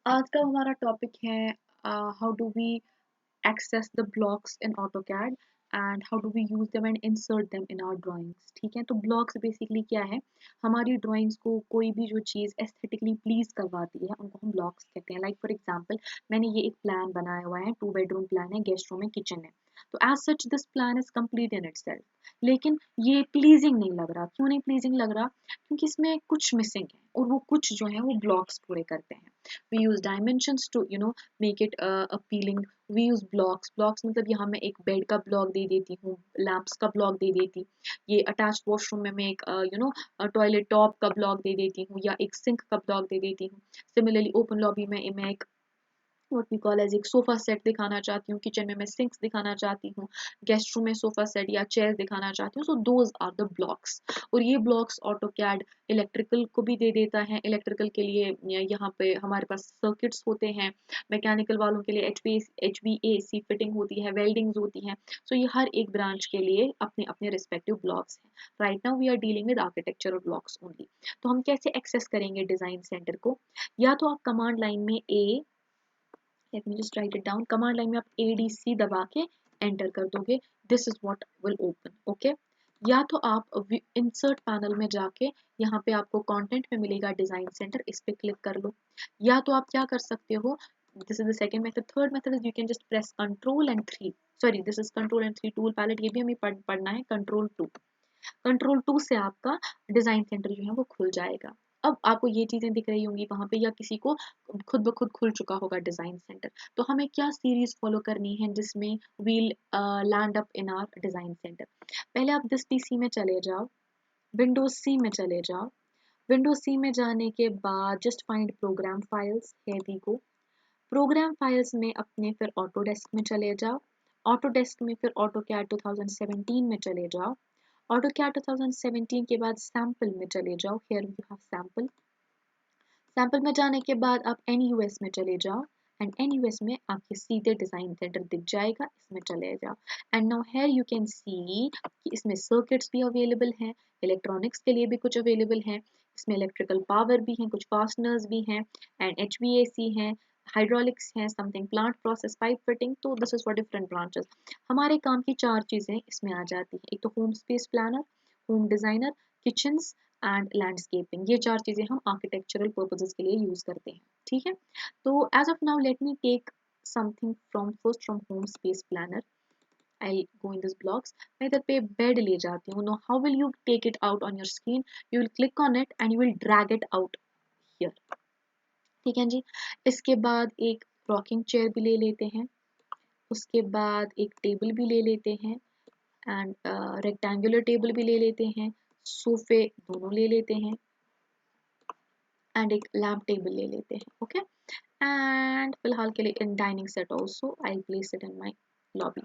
आज का हमारा टॉपिक है how do we access the blocks in AutoCAD and how do we use them and insert them in our drawings। ठीक है, तो blocks बेसिकली क्या है, हमारी drawings को कोई भी जो चीज़ एस्थेटिकली प्लीज करवाती है उनको हम blocks कहते हैं। लाइक फॉर एग्जांपल मैंने ये एक प्लान बनाया हुआ है, 2 बेडरूम प्लान है, गेस्ट रूम है, किचन है। तो as such this plan is complete in itself, लेकिन ये प्लीजिंग नहीं लग रहा। क्यों नहीं प्लीजिंग लग रहा? क्योंकि इसमें कुछ मिसिंग है और वो कुछ जो है वो ब्लॉक्स पूरे करते हैं। We use dimensions to make it appealing. We use blocks मतलब यहाँ मैं एक बेड का ब्लॉक दे देती हूँ, लैंप्स का ब्लॉक दे देती, ये अटैच वॉशरूम में मैं एक टॉयलेट टॉप का ब्लॉक दे देती हूँ या एक सिंक का ब्लॉक दे देती हूँ। सिमिलरली ओपन लॉबी में मैं एक व्हाट वी कॉल एज एक सोफा सेट दिखाना चाहती हूँ, किचन में मैं सिंक्स दिखाना चाहती हूँ, गेस्ट रूम में सोफा सेट या चेयर दिखाना चाहती हूँ। So those are the blocks. और ये ब्लॉक्स ऑटोकैड इलेक्ट्रिकल को भी दे देता है। इलेक्ट्रिकल के लिए यहाँ पे हमारे पास सर्किट्स होते हैं, मैकेनिकल वालों के लिए HVAC फिटिंग होती है, वेल्डिंग्स होती हैं। सो ये हर एक ब्रांच के लिए अपने अपने रिस्पेक्टिव ब्लॉक्स हैं। Right now we are dealing with architectural blocks only. तो हम कैसे एक्सेस करेंगे डिजाइन सेंटर को? या तो आप कमांड लाइन में let me just right it down, command line में आप ADC दबा के एंटर कर दोगे, this is what will open. Okay, या तो आप इंसर्ट पैनल में जाके यहाँ पे आपको कंटेंट में मिलेगा डिजाइन सेंटर, इस पे क्लिक कर लो। या तो आप क्या कर सकते हो, this is the second method. Third method is you can just press control and 3, sorry this is control and 3 tool palette, ये भी हमें पढ़ना है। कंट्रोल 2 से आपका डिजाइन सेंटर जो है वो खुल जाएगा। अब आपको ये चीजें दिख रही होंगी वहां पे, या किसी को खुद ब खुद खुल चुका होगा डिजाइन सेंटर। तो हमें क्या सीरीज फॉलो करनी है जिसमें we'll land up in our design centre? पहले आप दिस PC में चले जाओ, विंडोज सी में चले जाओ। विंडोज सी में जाने के बाद just find program files, here we go. Program files में अपने फिर ऑटोडेस्क में चले जाओ। ऑटोडेस्क में फिर ऑटोकैड 2017 में चले जाओ। ऑटोकैड 2017 के बाद सैम्पल में चले जाओ, here we have sample. Sample में जाने के बाद आप NUS में चले जाओ एंड NUS में आपके सीधे डिजाइन सेंटर दिख जाएगा, इसमें चले जाओ। And now here you can see कि इसमें सर्किट्स भी अवेलेबल हैं, इलेक्ट्रॉनिक्स के लिए भी कुछ अवेलेबल हैं, इसमें इलेक्ट्रिकल पावर भी हैं, कुछ फास्टनर्स भी हैं एंड HVAC हैं, हाइड्रोलिक्स हैं, something plant process pipe fitting. तो this is for different branches. हमारे काम की 4 चीजें इसमें आ जाती हैं, एक तो home space planner, home designer, kitchens and landscaping. ये 4 चीजें हम आर्किटेक्चरल पर्पसेस के लिए यूज करते हैं। ठीक है, तो as of now let me take something from first from home space planner. I go in this blocks, मैं इधर पे बेड ले जाती हूँ। No how will you take it out on your screen? You will click on it and you will drag it out here. ठीक है जी। इसके बाद एक रॉकिंग चेयर भी ले लेते हैं, उसके बाद एक टेबल भी ले लेते हैं एंड रेक्टेंगुलर टेबल भी ले लेते हैं, सोफे दोनों ले लेते हैं एंड एक लैम्प टेबल ले लेते हैं। ओके, एंड फिलहाल के लिए in dining set also I place it in my lobby.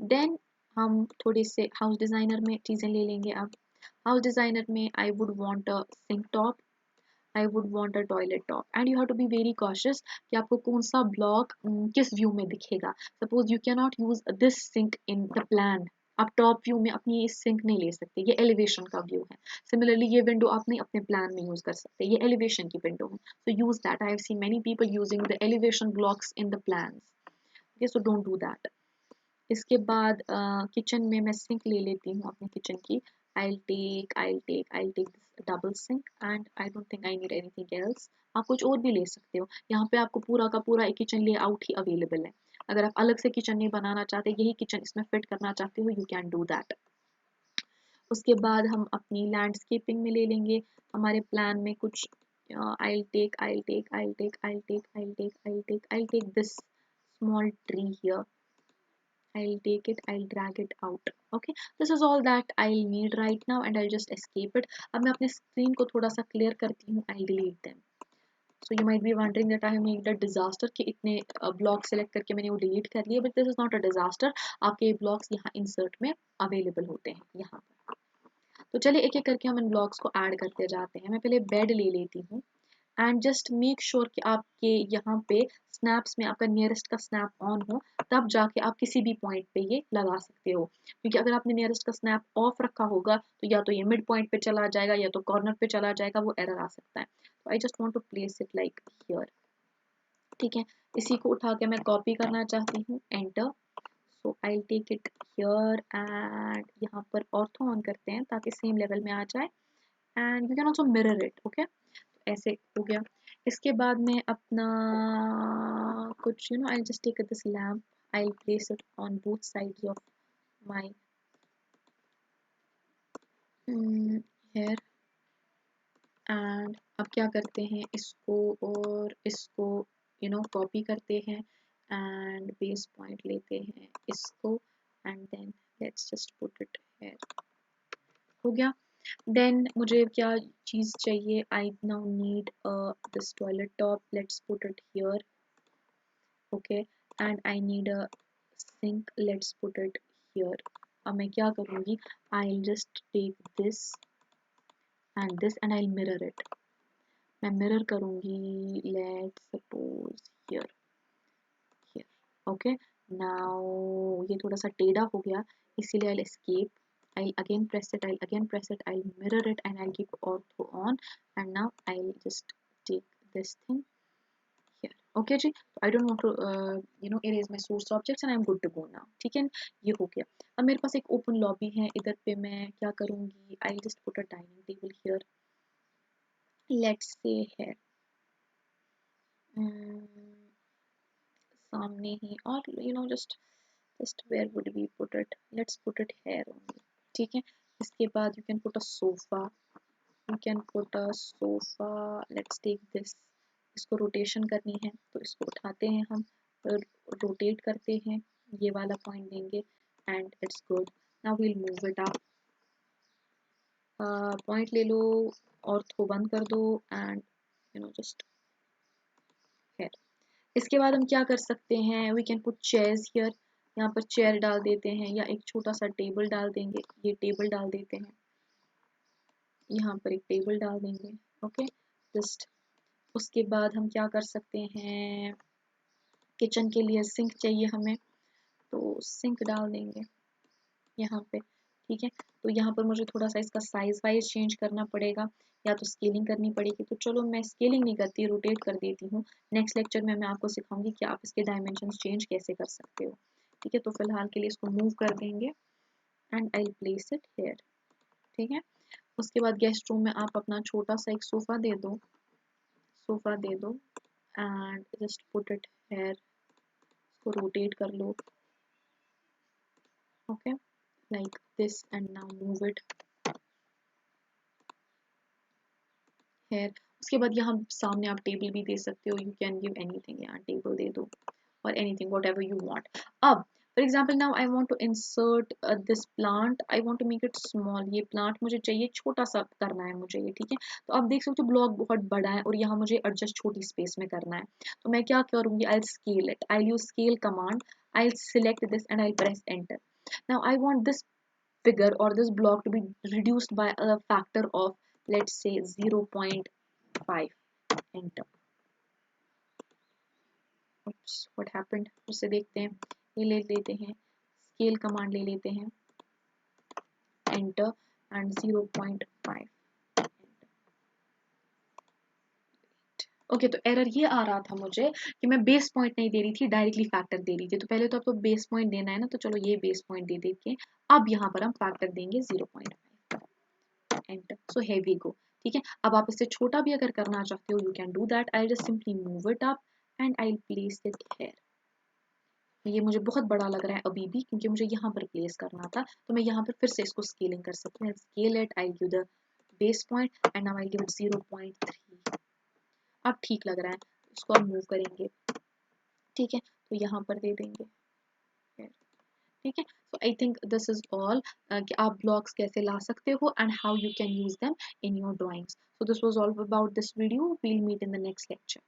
Then हम थोड़े से हाउस डिजाइनर में चीजें ले लेंगे। अब हाउस डिजाइनर में I would want a sink top, I would want a toilet top and you have to be very cautious कि आपको कौन सा ब्लॉक किस व्यू में दिखेगा। Suppose you can not use this sink in the plan, आप top view में अपनी ये सिंक नहीं ले सकते, ये एलिवेशन का व्यू है। सिमिलरली ये विंडो आप नहीं अपने प्लान में यूज कर सकते, ये एलिवेशन की विंडो है। So use that, I have seen many people using the elevation blocks in the plans. Okay, so don't do that. इसके बाद किचन में मैं सिंक ले लेती हूँ अपने किचन की। I'll take this double sink and I don't think I need anything else। आप कुछ और भी ले सकते हो, यहाँ पे आपको पूरा का पूरा एक किचन लेआउट ही अवेलेबल है। अगर आप अलग से किचन नहीं बनाना चाहते, यही किचन इसमें फिट करना चाहते हो, यू कैन डू दैट। उसके बाद हम अपनी लैंडस्केपिंग में ले लेंगे हमारे प्लान में कुछ। I'll take this small tree here, I'll take it, I'll drag it out. Okay, this is all that I'll need right now and I'll just escape it। अब मैं अपने स्क्रीन को थोड़ा सा क्लियर करती हूँ, I'll delete them। So you might be wondering that I have made a disaster कि इतने ब्लॉक सेलेक्ट करके मैंने वो डिलीट कर लिए, but this is not a disaster। आपके ये ब्लॉक्स यहाँ इंसर्ट में अवेलेबल होते हैं यहाँ पर। तो चलिए एक एक करके हम इन ब्लॉक्स को ऐड करते जाते हैं। मैं पहले बेड ले लेती हूँ एंड जस्ट मेक श्योर कि आपके यहाँ पे स्नैप्स में आपका नियरेस्ट का स्नैप ऑन हो, तब जाके आप किसी भी पॉइंट पे ये लगा सकते हो। क्योंकि अगर आपने नियरेस्ट का स्नैप ऑफ रखा होगा तो या तो ये मिड पॉइंट पे चला जाएगा या तो कॉर्नर पे चला जाएगा, वो एरर आ सकता है। तो I just want to place it like here. ठीक है, इसी को उठा के मैं कॉपी करना चाहती हूँ, enter. So I take it here and यहाँ पर ऑर्थो ऑन करते हैं ताकि सेम लेवल में आ जाए, and you can also mirror it. Okay, ऐसे हो गया। इसके बाद में अपना कुछ I just take this lamp, I place it on both sides of my hair, and अब क्या करते हैं, इसको और इसको कॉपी करते हैं एंड बेस पॉइंट लेते हैं इसको, and then let's just put it here. हो गया। देन मुझे क्या चीज़ चाहिए, I now need this toilet top, let's put it here. Okay, and I need a sink, let's put it here. अब मैं क्या करूँगी, I just take this and I mirror it. मैं मिरर करूँगी, let's suppose here, here. Okay, now ये थोड़ा सा टेढ़ा हो गया, इसीलिए I escape, I'll again press it, I'll mirror it, and I'll keep ortho on, and now I'll just take this thing here. Okay जी, so I don't want to erase my source objects and I'm good to go now. ठीक है, ये हो गया। अब मेरे पास एक open lobby है, इधर पे मैं क्या करूँगी, I'll just put a dining table here, let's say here, सामने ही, और just where would we put it, let's put it here only। ठीक है, इसके बाद you can put a sofa, let's take this। इसको रोटेशन करनी है तो इसको उठाते हैं हम, रोटेट करते हैं, ये वाला पॉइंट देंगे, and it's good. Now we'll move it up, point ले लो और थो बंद कर दो, एंड जस्ट हियर। इसके बाद हम क्या कर सकते हैं, we can put chairs here, यहाँ पर चेयर डाल देते हैं, या एक छोटा सा टेबल डाल देंगे, ये टेबल डाल देते हैं, यहाँ पर एक टेबल डाल देंगे। ओके, जस्ट उसके बाद हम क्या कर सकते हैं, किचन के लिए सिंक चाहिए हमें, तो सिंक डाल देंगे यहाँ पे। ठीक है, तो यहाँ पर मुझे थोड़ा सा इसका साइज वाइज चेंज करना पड़ेगा, या तो स्केलिंग करनी पड़ेगी, तो चलो मैं स्केलिंग नहीं करती, रोटेट कर देती हूँ। नेक्स्ट लेक्चर में मैं आपको सिखाऊंगी कि आप इसके डायमेंशंस चेंज कैसे कर सकते हो। ठीक है, तो फिलहाल के लिए इसको मूव कर देंगे, and I place it here. ठीक है, उसके बाद गेस्ट रूम में आप अपना छोटा सा एक सोफा दे दो, and just put it here, इसको रोटेट कर लो। Okay, like this, and now move it here। उसके बाद यहाँ सामने आप टेबल भी दे सकते हो, यू कैन गिव एनीथिंग, यहाँ टेबल दे दो और anything whatever you want. अब for example now I want to insert this plant, I want to make it small, ये प्लांट मुझे चाहिए छोटा सा करना है मुझे ये। ठीक है, तो आप देख सकते हो ब्लॉक बहुत बड़ा है और यहाँ मुझे एडजस्ट छोटी स्पेस में करना है, तो मैं क्या करूँगी, I scale it, I use scale command, I select this and I press enter. Now I want this figure or this block to be reduced by a factor of, let's say, 0.5, enter। Oops, what happened, फिर से देखते हैं, ये ले लेते हैं, scale command ले लेते हैं, एंटर, एंड 0.5। ओके, तो एरर ये आ रहा था मुझे कि मैं बेस पॉइंट नहीं दे रही थी, डायरेक्टली फैक्टर दे रही थी। तो पहले तो आपको बेस पॉइंट देना है ना, तो चलो ये बेस पॉइंट दे देके अब यहाँ पर हम फैक्टर देंगे 0.5, एंटर। सो है वी गो। ठीक है, अब आप इससे छोटा भी अगर करना चाहते हो, you can do that, I just simply move it up and I place it here. ये मुझे बहुत बड़ा लग रहा है अभी भी, क्योंकि मुझे यहाँ पर प्लेस करना था, तो मैं यहाँ पर फिर से इसको स्केलिंग कर सकती हूँ, scale it, I give the base point and now I give it 0.3। अब ठीक लग रहा है, इसको हम मूव करेंगे। ठीक है, तो यहाँ पर दे देंगे। ठीक है, so I think this is all कि आप blocks कैसे ला सकते हो and how you can use them in your drawings. So this was all about this video. We'll meet in the next lecture.